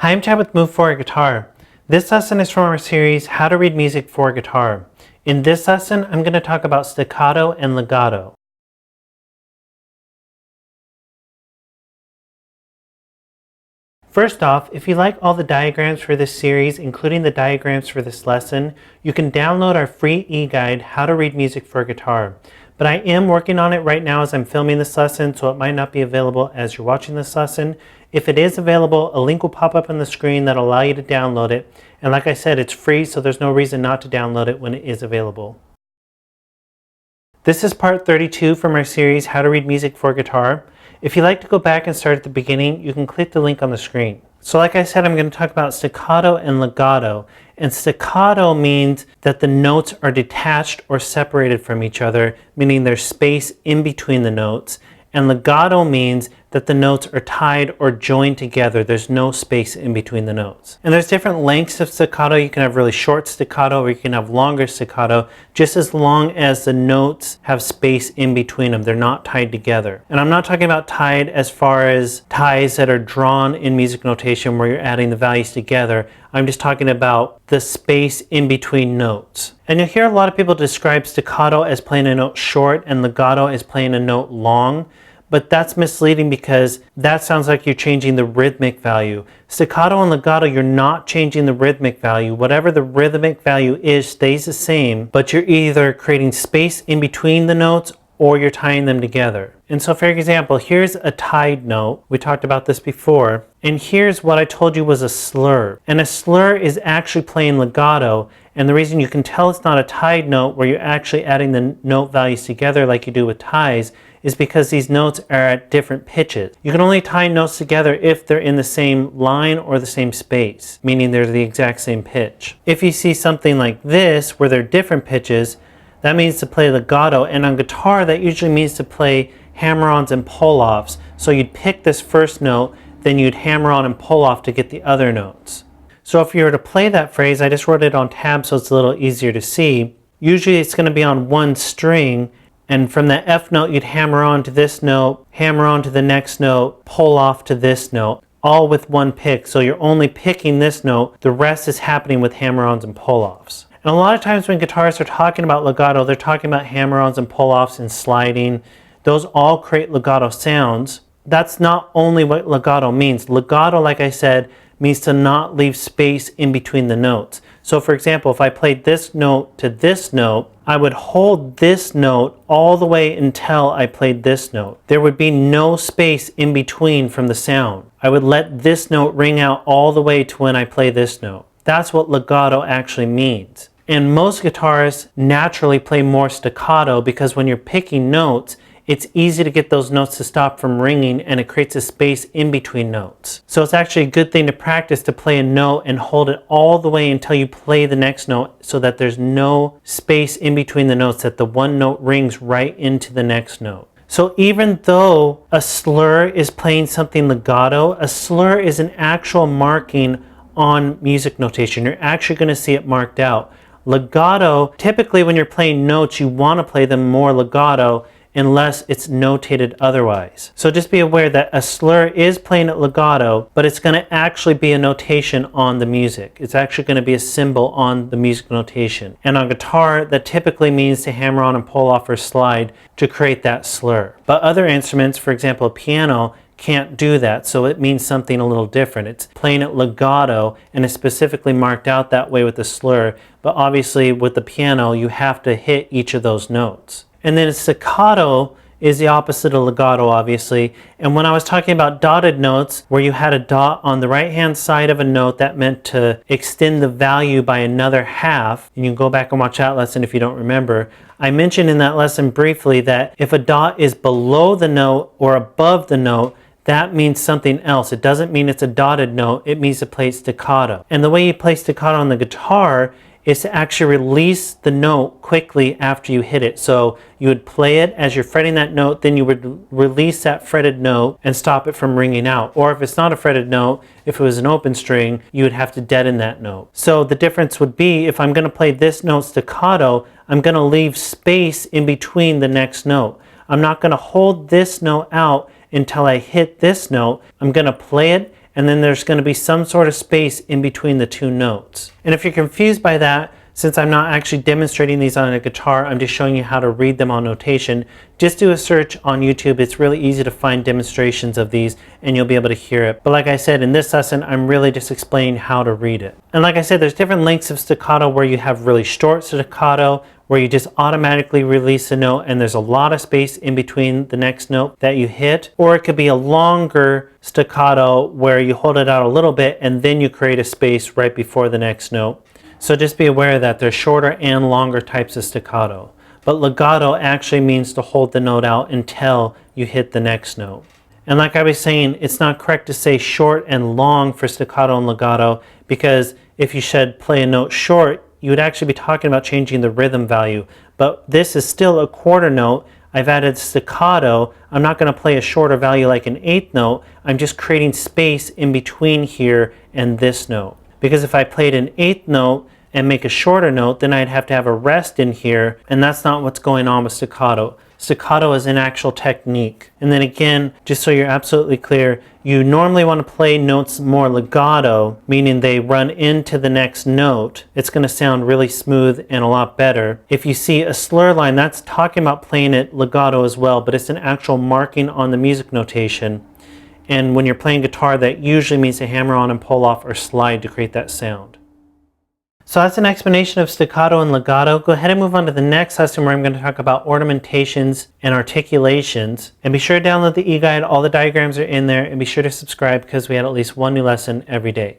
Hi, I'm Chad with Move for a Guitar. This lesson is from our series, How to Read Music for Guitar. In this lesson, I'm going to talk about staccato and legato. First off, if you like all the diagrams for this series, including the diagrams for this lesson, you can download our free e-guide, How to Read Music for Guitar. But I am working on it right now as I'm filming this lesson, so it might not be available as you're watching this lesson. If it is available, a link will pop up on the screen that'll allow you to download it. And like I said, it's free, so there's no reason not to download it when it is available. This is part 32 from our series, How to Read Music for Guitar. If you'd like to go back and start at the beginning, you can click the link on the screen. So like I said, I'm going to talk about staccato and legato. And staccato means that the notes are detached or separated from each other, meaning there's space in between the notes. And legato means that the notes are tied or joined together. There's no space in between the notes. And there's different lengths of staccato. You can have really short staccato or you can have longer staccato, just as long as the notes have space in between them. They're not tied together. And I'm not talking about tied as far as ties that are drawn in music notation where you're adding the values together. I'm just talking about the space in between notes. And you'll hear a lot of people describe staccato as playing a note short and legato as playing a note long. But that's misleading because that sounds like you're changing the rhythmic value. Staccato and legato, you're not changing the rhythmic value. Whatever the rhythmic value is stays the same, but you're either creating space in between the notes or you're tying them together. And so for example, here's a tied note. We talked about this before. And here's what I told you was a slur. And a slur is actually playing legato. And the reason you can tell it's not a tied note where you're actually adding the note values together like you do with ties is because these notes are at different pitches. You can only tie notes together if they're in the same line or the same space, meaning they're the exact same pitch. If you see something like this where they're different pitches, that means to play legato, and on guitar that usually means to play hammer-ons and pull-offs. So you'd pick this first note, then you'd hammer on and pull off to get the other notes. So if you were to play that phrase, I just wrote it on tab so it's a little easier to see. Usually it's going to be on one string, and from that F note you'd hammer on to this note, hammer on to the next note, pull off to this note, all with one pick. So you're only picking this note, the rest is happening with hammer-ons and pull-offs. And a lot of times when guitarists are talking about legato, they're talking about hammer-ons and pull-offs and sliding. Those all create legato sounds. That's not only what legato means. Legato, like I said, means to not leave space in between the notes. So for example, if I played this note to this note, I would hold this note all the way until I played this note. There would be no space in between from the sound. I would let this note ring out all the way to when I play this note. That's what legato actually means. And most guitarists naturally play more staccato because when you're picking notes, it's easy to get those notes to stop from ringing and it creates a space in between notes. So it's actually a good thing to practice to play a note and hold it all the way until you play the next note so that there's no space in between the notes, that the one note rings right into the next note. So even though a slur is playing something legato, a slur is an actual marking on music notation. You're actually going to see it marked out. Legato, typically when you're playing notes, you want to play them more legato unless it's notated otherwise. So just be aware that a slur is playing at legato, but it's going to actually be a notation on the music. It's actually going to be a symbol on the music notation. And on guitar, that typically means to hammer on and pull off or slide to create that slur. But other instruments, for example, a piano, can't do that, so it means something a little different. It's playing at legato and it's specifically marked out that way with the slur, but obviously with the piano you have to hit each of those notes. And then staccato is the opposite of legato, obviously. And when I was talking about dotted notes, where you had a dot on the right-hand side of a note, that meant to extend the value by another half. And you can go back and watch that lesson if you don't remember. I mentioned in that lesson briefly that if a dot is below the note or above the note, that means something else. It doesn't mean it's a dotted note, it means to play staccato. And the way you play staccato on the guitar is to actually release the note quickly after you hit it. So you would play it as you're fretting that note, then you would release that fretted note and stop it from ringing out. Or if it's not a fretted note, if it was an open string, you would have to deaden that note. So the difference would be, if I'm going to play this note staccato, I'm going to leave space in between the next note. I'm not going to hold this note out until I hit this note. I'm going to play it and then there's going to be some sort of space in between the two notes. And if you're confused by that, since I'm not actually demonstrating these on a guitar, I'm just showing you how to read them on notation, just do a search on YouTube. It's really easy to find demonstrations of these and you'll be able to hear it. But like I said, in this lesson, I'm really just explaining how to read it. And like I said, there's different lengths of staccato where you have really short staccato, where you just automatically release a note and there's a lot of space in between the next note that you hit. Or it could be a longer staccato where you hold it out a little bit and then you create a space right before the next note. So just be aware that there's shorter and longer types of staccato. But legato actually means to hold the note out until you hit the next note. And like I was saying, it's not correct to say short and long for staccato and legato, because if you should play a note short, you would actually be talking about changing the rhythm value. But this is still a quarter note. I've added staccato. I'm not going to play a shorter value like an eighth note. I'm just creating space in between here and this note. Because if I played an eighth note and make a shorter note, then I'd have to have a rest in here, and that's not what's going on with staccato. Staccato is an actual technique. And then again, just so you're absolutely clear, you normally want to play notes more legato, meaning they run into the next note. It's going to sound really smooth and a lot better. If you see a slur line, that's talking about playing it legato as well, but it's an actual marking on the music notation. And when you're playing guitar, that usually means to hammer on and pull off or slide to create that sound. So that's an explanation of staccato and legato. Go ahead and move on to the next lesson where I'm going to talk about ornamentations and articulations. And be sure to download the e-guide. All the diagrams are in there. And be sure to subscribe because we had at least one new lesson every day.